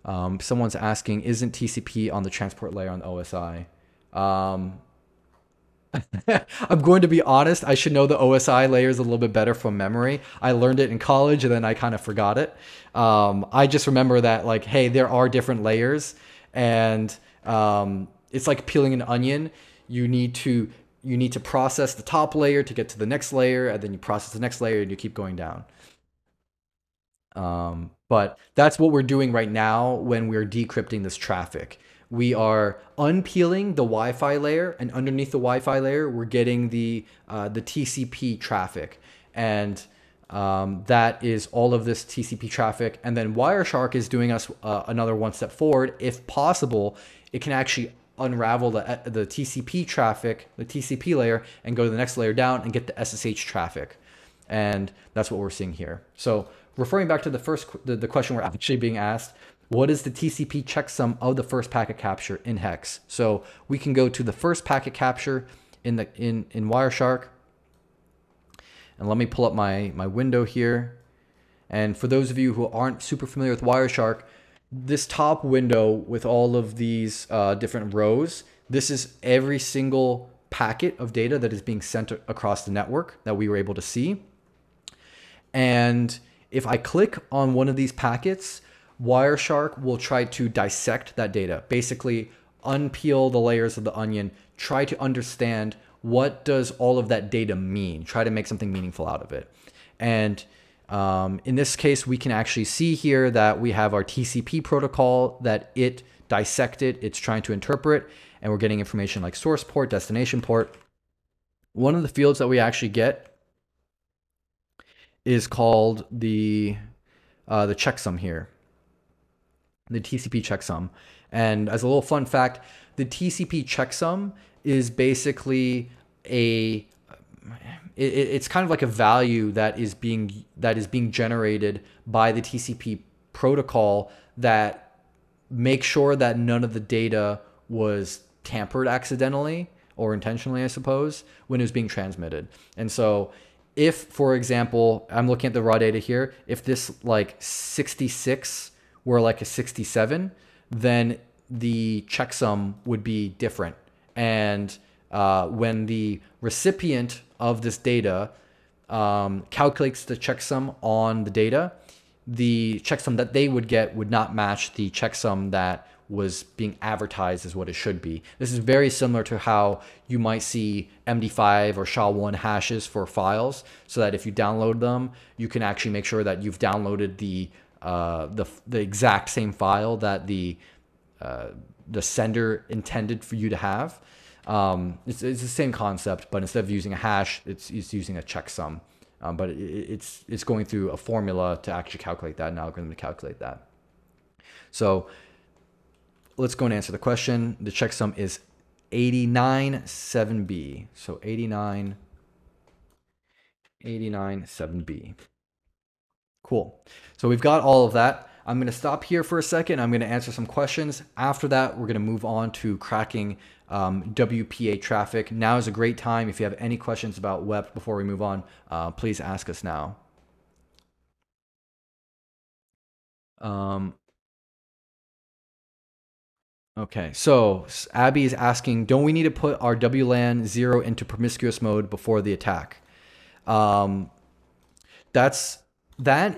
A: Someone's asking, isn't TCP on the transport layer on the OSI? I'm going to be honest, I should know the OSI layers a little bit better from memory. I learned it in college and then I kind of forgot it. I just remember that, like, hey, there are different layers, and it's like peeling an onion. You need to process the top layer to get to the next layer, and then you process the next layer and you keep going down. But that's what we're doing right now when we're decrypting this traffic. We are unpeeling the Wi-Fi layer, and underneath the Wi-Fi layer, we're getting the TCP traffic, and that is all of this TCP traffic. And then Wireshark is doing us another one step forward. If possible, it can actually unravel the TCP traffic, the TCP layer, and go to the next layer down and get the SSH traffic. And that's what we're seeing here. So referring back to the question we're actually being asked, what is the TCP checksum of the first packet capture in hex? So we can go to the first packet capture in Wireshark. And let me pull up my window here. And for those of you who aren't super familiar with Wireshark, this top window with all of these different rows, this is every single packet of data that is being sent across the network that we were able to see. And if I click on one of these packets, Wireshark will try to dissect that data, basically unpeel the layers of the onion, try to understand what does all of that data mean, try to make something meaningful out of it. And in this case, we can actually see here that we have our TCP protocol that it dissected, it's trying to interpret, and we're getting information like source port, destination port. One of the fields that we actually get is called the checksum here, the TCP checksum. And as a little fun fact, the TCP checksum is basically it's kind of like a value that is being generated by the TCP protocol that makes sure that none of the data was tampered accidentally or intentionally, I suppose, when it was being transmitted. And so if, for example, I'm looking at the raw data here, if this like 66 were like a 67, then the checksum would be different. And when the recipient of this data calculates the checksum on the data, the checksum that they would get would not match the checksum that was being advertised as what it should be. This is very similar to how you might see MD5 or SHA-1 hashes for files, so that if you download them, you can actually make sure that you've downloaded the exact same file that the sender intended for you to have. It's the same concept, but instead of using a hash, it's using a checksum. But it's going through a formula to actually calculate that, an algorithm to calculate that. So let's go and answer the question. The checksum is 897B. So 897B. Cool. So we've got all of that. I'm going to stop here for a second. I'm going to answer some questions. After that, we're going to move on to cracking WPA traffic. Now is a great time. If you have any questions about WEP before we move on, please ask us now. Okay, so Abby is asking, don't we need to put our WLAN 0 into promiscuous mode before the attack? That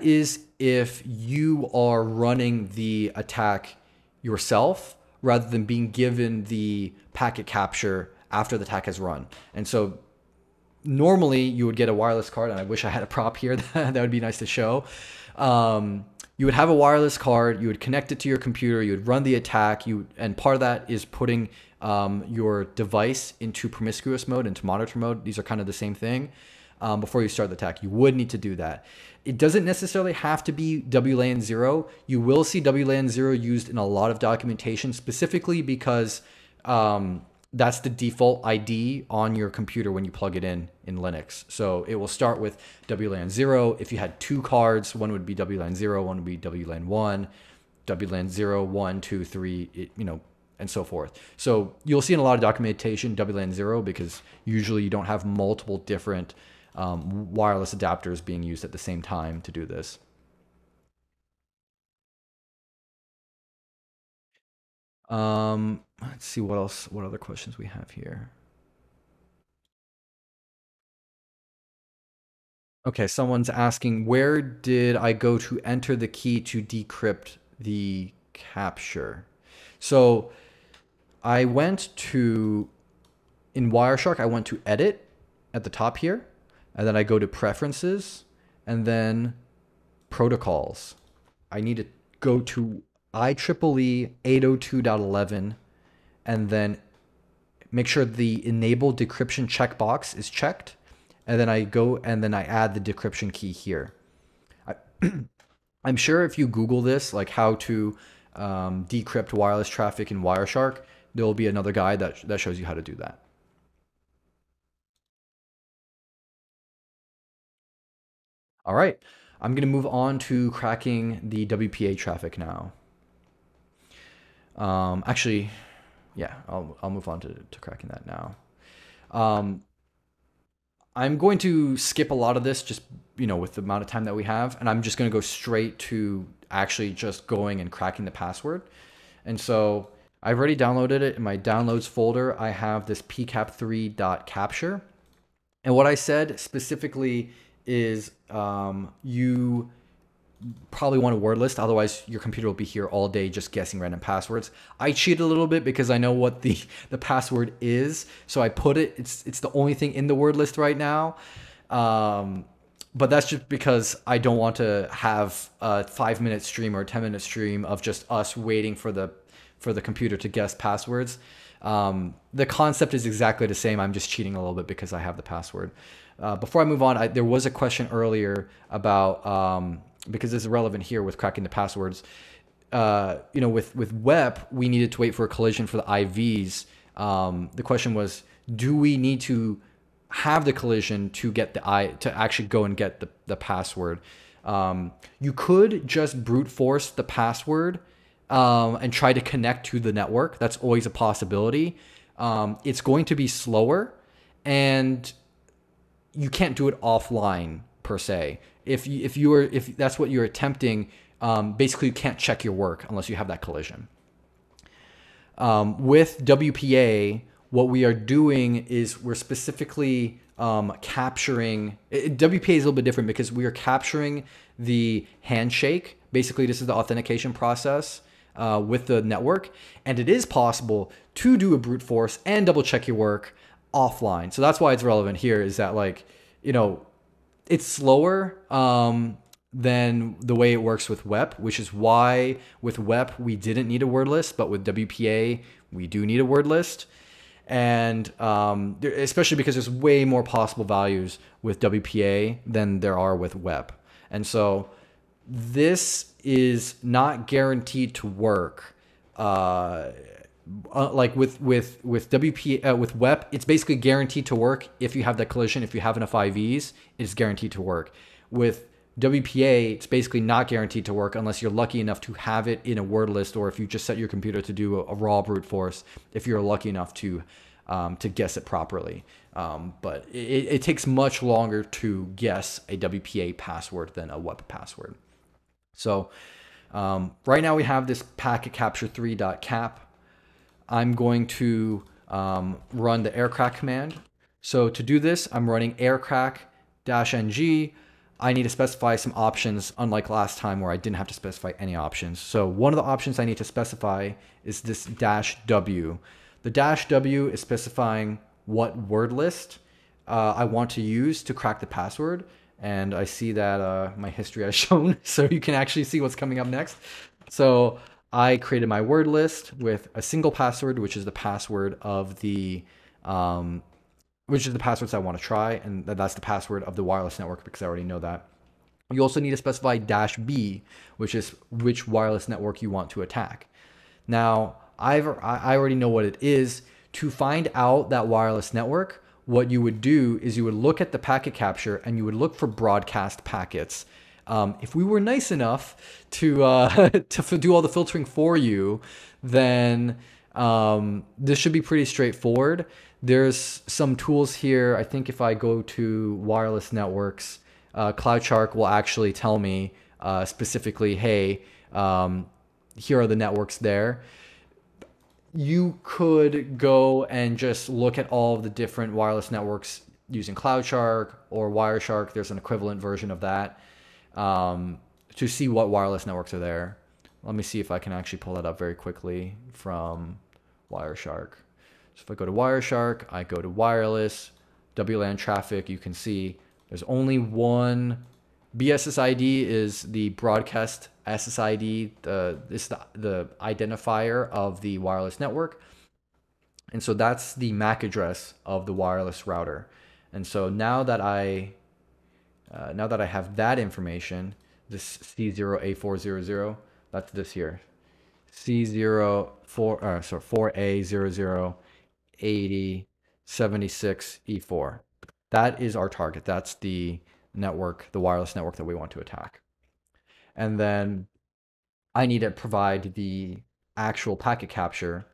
A: is if you are running the attack yourself rather than being given the packet capture after the attack has run. And so normally you would get a wireless card, and I wish I had a prop here that would be nice to show. You would have a wireless card, you would connect it to your computer, you would run the attack, and part of that is putting your device into promiscuous mode, into monitor mode. These are kind of the same thing. Before you start the attack, you would need to do that. It doesn't necessarily have to be WLAN 0. You will see WLAN 0 used in a lot of documentation, specifically because that's the default ID on your computer when you plug it in Linux. So it will start with WLAN 0. If you had two cards, one would be WLAN 0, one would be WLAN 1, WLAN 0, 1, 2, 3, and so forth. So you'll see in a lot of documentation WLAN 0 because usually you don't have multiple different wireless adapters being used at the same time to do this. Let's see what other questions we have here. Okay, someone's asking, where did I go to enter the key to decrypt the capture? So I went to, in Wireshark, I went to edit at the top here, and then I go to preferences, and then protocols. I need to go to IEEE 802.11, and then make sure the enable decryption checkbox is checked. And then I go and then I add the decryption key here. I'm sure if you Google this, like how to decrypt wireless traffic in Wireshark, there will be another guide that shows you how to do that. All right, I'm going to move on to cracking the WPA traffic now. Actually, yeah, I'll move on to cracking that now. Um, I'm going to skip a lot of this just, with the amount of time that we have, and I'm just going to go straight to actually just going and cracking the password. And so I've already downloaded it in my downloads folder. I have this pcap3.capture. And what I said specifically is you probably want a word list. Otherwise, your computer will be here all day just guessing random passwords. I cheat a little bit because I know what the password is. So I put it, it's the only thing in the word list right now. But that's just because I don't want to have a 5-minute stream or a 10-minute stream of just us waiting for the computer to guess passwords. The concept is exactly the same. I'm just cheating a little bit because I have the password. Before I move on, there was a question earlier about, because this is relevant here with cracking the passwords. With WEP, we needed to wait for a collision for the IVs. The question was, do we need to have the collision to get to actually go and get the password? You could just brute force the password and try to connect to the network. That's always a possibility. It's going to be slower, and you can't do it offline per se. If that's what you're attempting, basically you can't check your work unless you have that collision. With WPA, what we are doing is we're specifically capturing. WPA is a little bit different because we are capturing the handshake. Basically, this is the authentication process with the network, and it is possible to do a brute force and double check your work offline. So that's why it's relevant here, is that it's slower than the way it works with WEP, which is why with WEP we didn't need a word list, but with WPA we do need a word list. And especially because there's way more possible values with WPA than there are with WEP. And so this is not guaranteed to work. Like with WPA, with WEP, it's basically guaranteed to work if you have that collision. If you have enough IVs, it's guaranteed to work. With WPA, it's basically not guaranteed to work unless you're lucky enough to have it in a word list, or if you just set your computer to do a raw brute force, if you're lucky enough to guess it properly. But it takes much longer to guess a WPA password than a WEP password. So right now we have this packet capture 3.cap. I'm going to run the Aircrack command. So to do this, I'm running aircrack-ng. I need to specify some options, unlike last time where I didn't have to specify any options. So one of the options I need to specify is this -w. The -w is specifying what word list I want to use to crack the password. And I see that my history has shown, so you can actually see what's coming up next. So I created my word list with a single password, which is the password of which is the passwords I want to try, and that's the password of the wireless network because I already know that. You also need to specify -b, which is which wireless network you want to attack. Now, I already know what it is. To find out that wireless network, what you would do is you would look at the packet capture and you would look for broadcast packets. If we were nice enough to to do all the filtering for you, then this should be pretty straightforward. There's some tools here. I think if I go to wireless networks, CloudShark will actually tell me specifically, hey, here are the networks there. You could go and just look at all of the different wireless networks using CloudShark or Wireshark. There's an equivalent version of that to see what wireless networks are there. Let me see if I can actually pull that up very quickly from Wireshark. So if I go to Wireshark, I go to wireless, WLAN traffic, you can see there's only one. BSSID is the broadcast SSID, the identifier of the wireless network. And so that's the MAC address of the wireless router. And so now that I have that information, this C0A400, that's this here, 4A008076E4. That is our target. That's the network, the wireless network that we want to attack. And then I need to provide the actual packet capture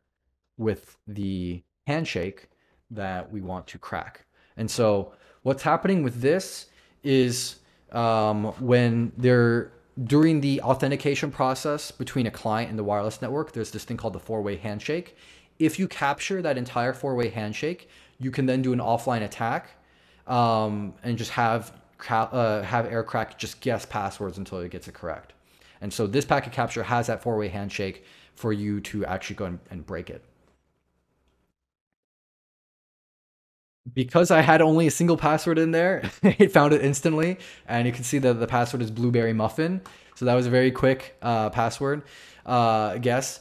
A: with the handshake that we want to crack. And so what's happening with this is when they're during the authentication process between a client and the wireless network, there's this thing called the four-way handshake. If you capture that entire four-way handshake, you can then do an offline attack and just have Aircrack just guess passwords until it gets it correct. And so this packet capture has that four-way handshake for you to actually go and break it. Because I had only a single password in there, it found it instantly, and you can see that the password is blueberry muffin. So that was a very quick password guess.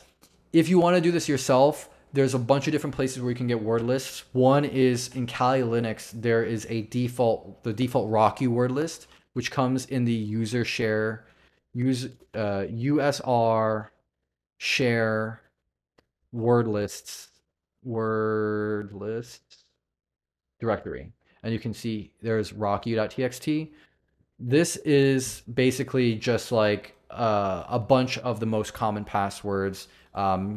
A: If you want to do this yourself, there's a bunch of different places where you can get word lists. One is in Kali Linux. There is the default Rocky word list, which comes in the user share, USR share word lists directory. And you can see there's rocky.txt. This is basically just like a bunch of the most common passwords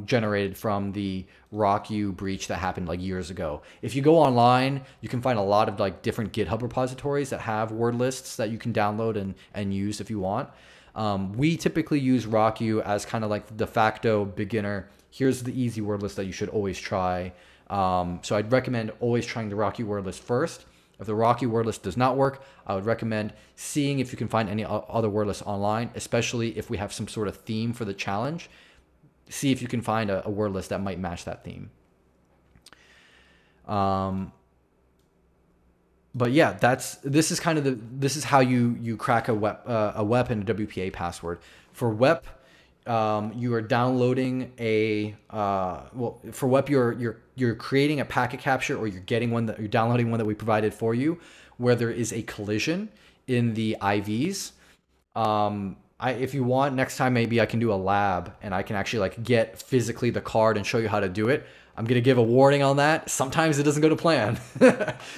A: generated from the RockU breach that happened like years ago. If you go online, you can find a lot of like different GitHub repositories that have word lists that you can download and use if you want. We typically use RockU as kind of like the de facto beginner. Here's the easy word list that you should always try. So I'd recommend always trying the Rocky word list first. If the Rocky word list does not work, I would recommend seeing if you can find any other word lists online, especially if we have some sort of theme for the challenge. See if you can find a word list that might match that theme. But yeah, this is kind of this is how you crack a WEP and a WPA password. For WEP, you are downloading for WEP you're creating a packet capture, or you're downloading one that we provided for you, where there is a collision in the IVs. If you want, next time maybe I can do a lab and I can actually like get physically the card and show you how to do it. I'm gonna give a warning on that. Sometimes it doesn't go to plan.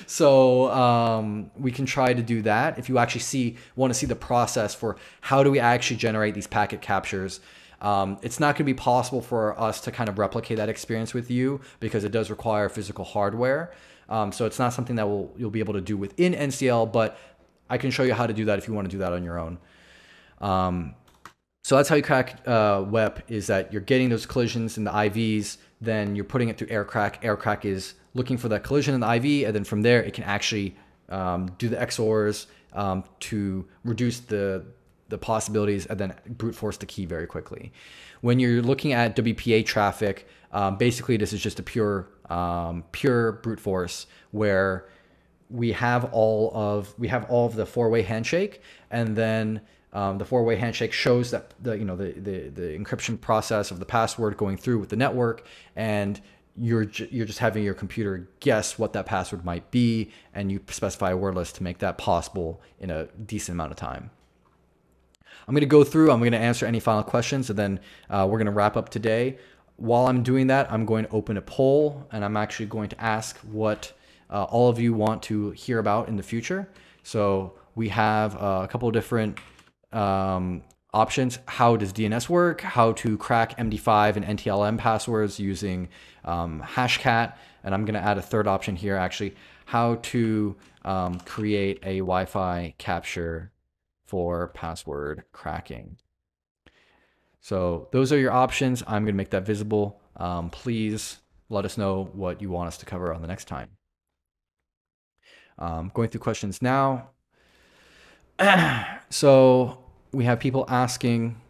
A: So we can try to do that. If you actually want to see the process for how do we actually generate these packet captures, it's not gonna be possible for us to kind of replicate that experience with you because it does require physical hardware. So it's not something that you'll be able to do within NCL, but I can show you how to do that if you want to do that on your own. So that's how you crack WEP, is that you're getting those collisions in the IVs, then you're putting it through Aircrack. Aircrack is looking for that collision in the IV, and then from there it can actually do the XORs to reduce the possibilities and then brute force the key very quickly. When you're looking at WPA traffic, basically this is just a pure brute force where we have all of the four-way handshake, and then the four-way handshake shows that the encryption process of the password going through with the network, and you're just having your computer guess what that password might be, and you specify a word list to make that possible in a decent amount of time. I'm going to go through, I'm going to answer any final questions, and then we're going to wrap up today. While I'm doing that, I'm going to open a poll, and I'm actually going to ask what all of you want to hear about in the future. So we have a couple of different options. How does DNS work? How to crack MD5 and NTLM passwords using Hashcat. And I'm going to add a third option here, actually, how to create a Wi-Fi capture for password cracking. So those are your options. I'm going to make that visible. Please let us know what you want us to cover on the next time. Going through questions now. So we have people asking,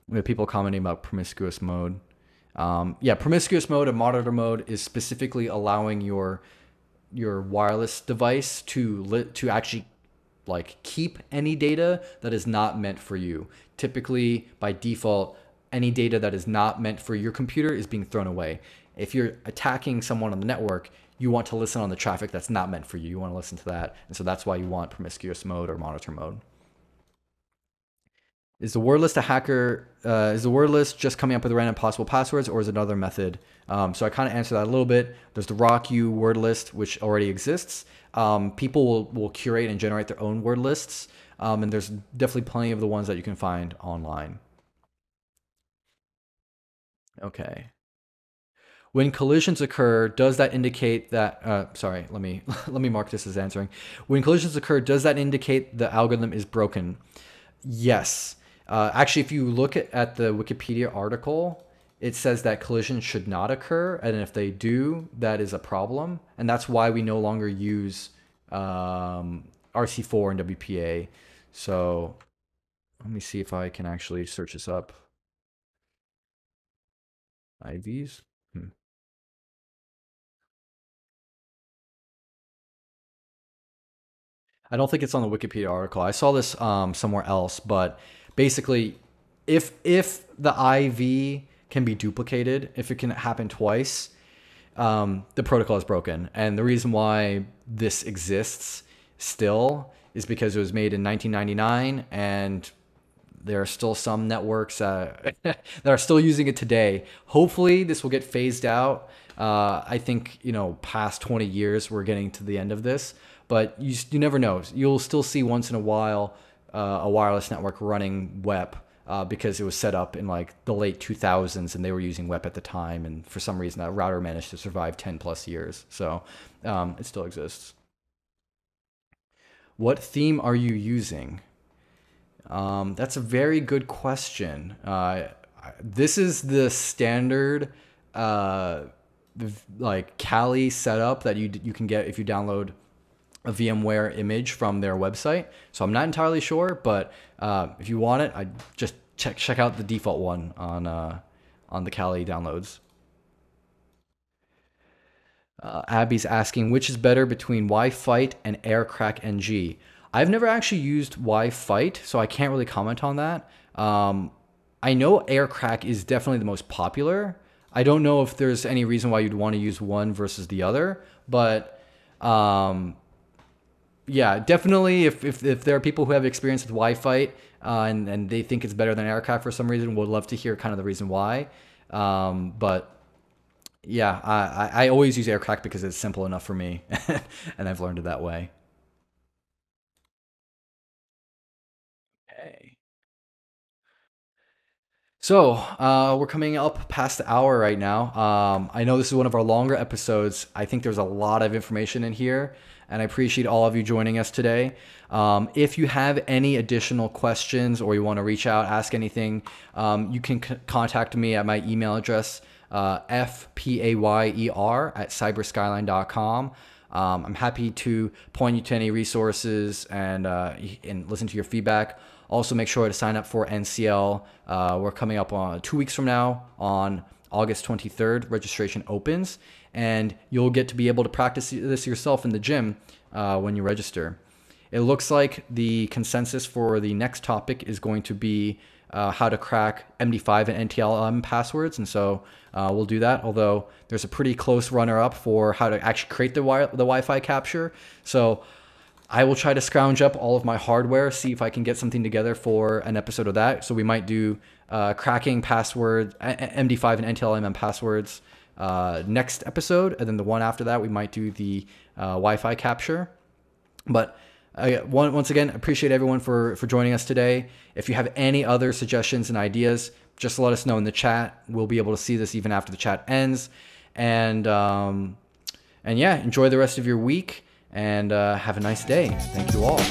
A: we have people commenting about promiscuous mode. Yeah, promiscuous mode and monitor mode is specifically allowing your wireless device to actually like keep any data that is not meant for you. Typically, by default, any data that is not meant for your computer is being thrown away. If you're attacking someone on the network, you want to listen on the traffic that's not meant for you. You want to listen to that. And so that's why you want promiscuous mode or monitor mode. Is the word list a hacker? Is the word list just coming up with random possible passwords, or is it another method? So I kind of answered that a little bit. There's the RockU word list, which already exists. People will curate and generate their own word lists, and there's definitely plenty of the ones that you can find online. Okay. When collisions occur, does that indicate that? Sorry, let me let me mark this as answering. When collisions occur, does that indicate the algorithm is broken? Yes. Actually, if you look at the Wikipedia article, it says that collisions should not occur, and if they do, that is a problem, and that's why we no longer use RC4 and WPA. So let me see if I can actually search this up. IVs. I don't think it's on the Wikipedia article. I saw this somewhere else, but basically, if the IV can be duplicated, if it can happen twice, the protocol is broken. And the reason why this exists still is because it was made in 1999, and there are still some networks that are still using it today. Hopefully, this will get phased out. I think, past 20 years, we're getting to the end of this. But you never know. You'll still see once in a while a wireless network running WEP because it was set up in like the late 2000s and they were using WEP at the time. And for some reason, that router managed to survive 10 plus years. So it still exists. What theme are you using? That's a very good question. This is the standard like Kali setup that you can get if you download a VMware image from their website. So I'm not entirely sure, but if you want it, I just check out the default one on the Kali downloads. Abby's asking, which is better between Wi-Fi and Aircrack NG? I've never actually used Wi-Fi, so I can't really comment on that. I know Aircrack is definitely the most popular. I don't know if there's any reason why you'd want to use one versus the other, but yeah, definitely. If there are people who have experience with Wi-Fi and they think it's better than Aircrack for some reason, we'd love to hear kind of the reason why. But yeah, I always use Aircrack because it's simple enough for me, and I've learned it that way. Okay. So we're coming up past the hour right now. I know this is one of our longer episodes. I think there's a lot of information in here, and I appreciate all of you joining us today. If you have any additional questions or you want to reach out, ask anything, you can contact me at my email address, fpayer@cyberskyline.com. I'm happy to point you to any resources and listen to your feedback. Also, make sure to sign up for NCL. We're coming up on 2 weeks from now on August 23rd. Registration opens, and you'll get to be able to practice this yourself in the gym when you register. It looks like the consensus for the next topic is going to be how to crack MD5 and NTLM passwords, and so we'll do that. Although there's a pretty close runner-up for how to actually create the Wi-Fi capture. So I will try to scrounge up all of my hardware, see if I can get something together for an episode of that. So we might do cracking password, MD5 and NTLM passwords next episode, and then the one after that we might do the Wi-Fi capture. But once again, appreciate everyone for joining us today. If you have any other suggestions and ideas, just let us know in the chat. We'll be able to see this even after the chat ends. And yeah, enjoy the rest of your week and have a nice day. Thank you all.